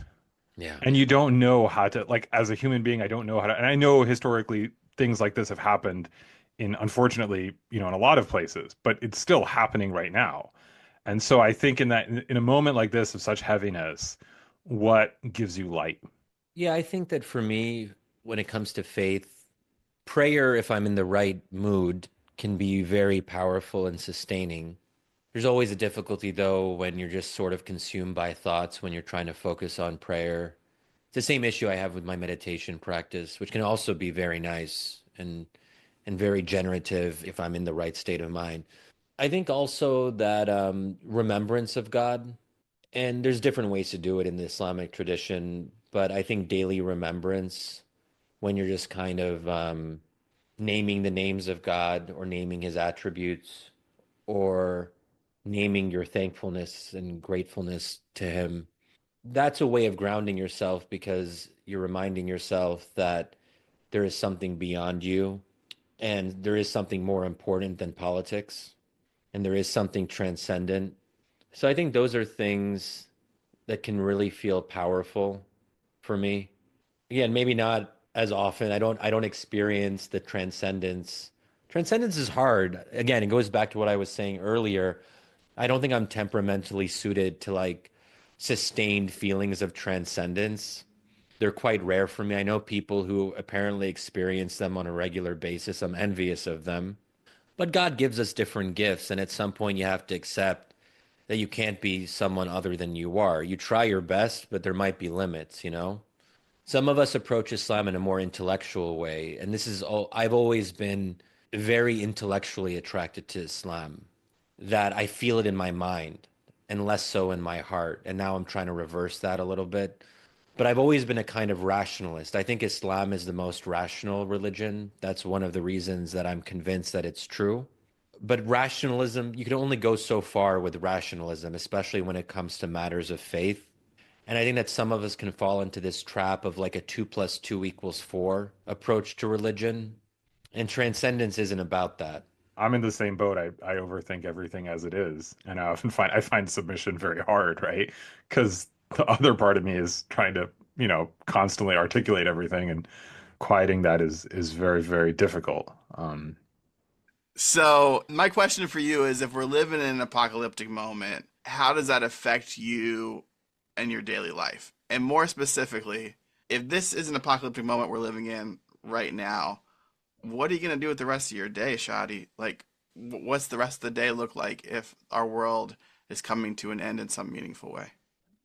[SPEAKER 3] Yeah.
[SPEAKER 2] And you don't know how to, like, as a human being, I don't know how to, and I know historically things like this have happened unfortunately, in a lot of places, but it's still happening right now. And so I think in a moment like this of such heaviness, what gives you light?
[SPEAKER 3] Yeah, I think that for me, when it comes to faith, prayer, if I'm in the right mood, can be very powerful and sustaining. There's always a difficulty, though, when you're just sort of consumed by thoughts when you're trying to focus on prayer. It's the same issue I have with my meditation practice, which can also be very nice and very generative if I'm in the right state of mind. I think also that remembrance of God, and there's different ways to do it in the Islamic tradition, but I think daily remembrance when you're just kind of naming the names of God or naming his attributes or naming your thankfulness and gratefulness to him. That's a way of grounding yourself because you're reminding yourself that there is something beyond you and there is something more important than politics and there is something transcendent. So I think those are things that can really feel powerful for me. Again, maybe not as often. I don't experience the transcendence. Transcendence is hard. Again, it goes back to what I was saying earlier. I don't think I'm temperamentally suited to like sustained feelings of transcendence. They're quite rare for me. I know people who apparently experience them on a regular basis. I'm envious of them. But God gives us different gifts, and at some point you have to accept that you can't be someone other than you are. You try your best, but there might be limits, you know? Some of us approach Islam in a more intellectual way, and this is all I've always been very intellectually attracted to Islam, that I feel it in my mind and less so in my heart. And now I'm trying to reverse that a little bit. But I've always been a kind of rationalist. I think Islam is the most rational religion. That's one of the reasons that I'm convinced that it's true. But rationalism, you can only go so far with rationalism, especially when it comes to matters of faith. And I think that some of us can fall into this trap of like a 2 + 2 = 4 approach to religion. And transcendence isn't about that.
[SPEAKER 2] I'm in the same boat. I overthink everything as it is, and I find submission very hard, right? Because the other part of me is trying to, constantly articulate everything, and quieting that is very, very difficult.
[SPEAKER 1] So, my question for you is if we're living in an apocalyptic moment, how does that affect you and your daily life? And more specifically, if this is an apocalyptic moment we're living in right now, what are you going to do with the rest of your day, Shadi? Like, what's the rest of the day look like if our world is coming to an end in some meaningful way?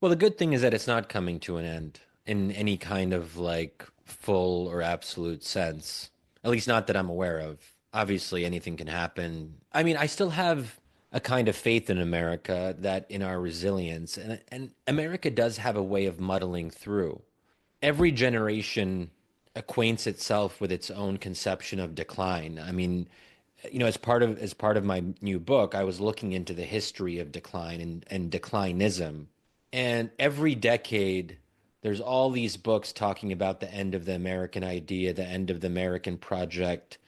[SPEAKER 3] Well, the good thing is that it's not coming to an end in any kind of like full or absolute sense. At least not that I'm aware of. Obviously, anything can happen. I mean, I still have a kind of faith in America that in our resilience, and America does have a way of muddling through. Every generation acquaints itself with its own conception of decline. I mean, as part of my new book, I was looking into the history of decline and declinism. And every decade, there's all these books talking about the end of the American idea, the end of the American project,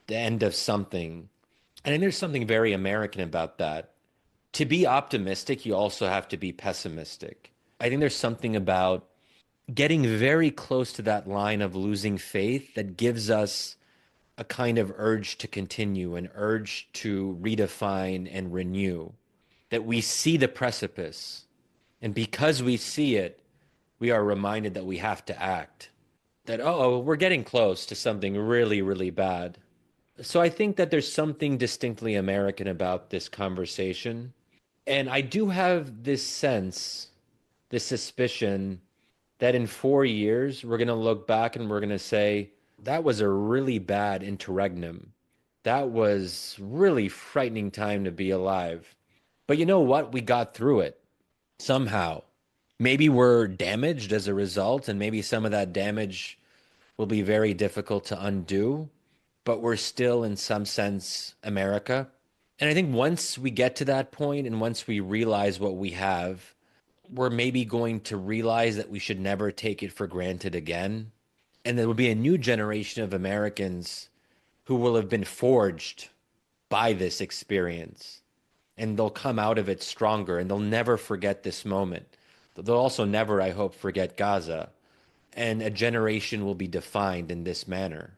[SPEAKER 3] the end of something. And then there's something very American about that. To be optimistic, you also have to be pessimistic. I think there's something about getting very close to that line of losing faith that gives us a kind of urge to continue, an urge to redefine and renew, that we see the precipice. And because we see it, we are reminded that we have to act, that, oh, we're getting close to something really, really bad. So I think that there's something distinctly American about this conversation. And I do have this sense, this suspicion that in 4 years, we're going to look back and we're going to say, that was a really bad interregnum. That was really frightening time to be alive. But you know what? We got through it somehow. Maybe we're damaged as a result, and maybe some of that damage will be very difficult to undo, but we're still, in some sense, America. And I think once we get to that point and once we realize what we have, we're maybe going to realize that we should never take it for granted again. And there will be a new generation of Americans who will have been forged by this experience. And they'll come out of it stronger and they'll never forget this moment. They'll also never, I hope, forget Gaza. And a generation will be defined in this manner.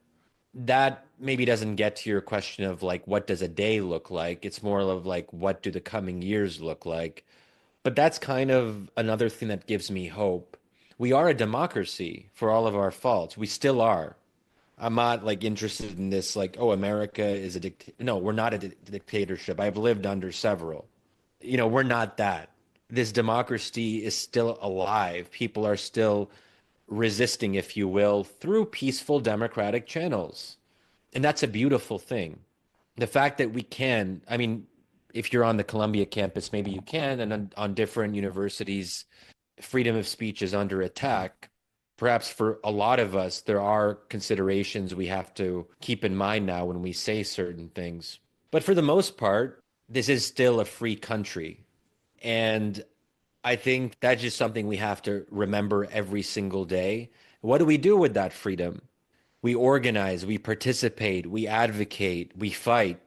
[SPEAKER 3] That maybe doesn't get to your question of like, what does a day look like? It's more of like, what do the coming years look like? But that's kind of another thing that gives me hope. We are a democracy for all of our faults. We still are. I'm not like interested in this, like, oh, America is a no, we're not a dictatorship. I've lived under several. We're not that. This democracy is still alive. People are still resisting, if you will, through peaceful democratic channels. And that's a beautiful thing. The fact that we can, I mean, if you're on the Columbia campus, maybe you can, and on different universities, freedom of speech is under attack. Perhaps for a lot of us, there are considerations we have to keep in mind now when we say certain things. But for the most part, this is still a free country. And I think that's just something we have to remember every single day. What do we do with that freedom? We organize, we participate, we advocate, we fight.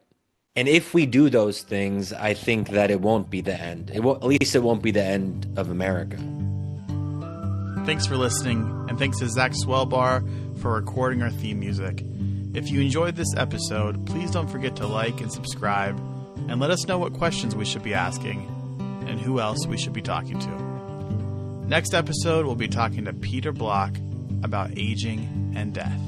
[SPEAKER 3] And if we do those things, I think that it won't be the end. At least it won't be the end of America.
[SPEAKER 1] Thanks for listening, and thanks to Zach Swellbar for recording our theme music. If you enjoyed this episode, please don't forget to like and subscribe, and let us know what questions we should be asking, and who else we should be talking to. Next episode, we'll be talking to Peter Block about aging and death.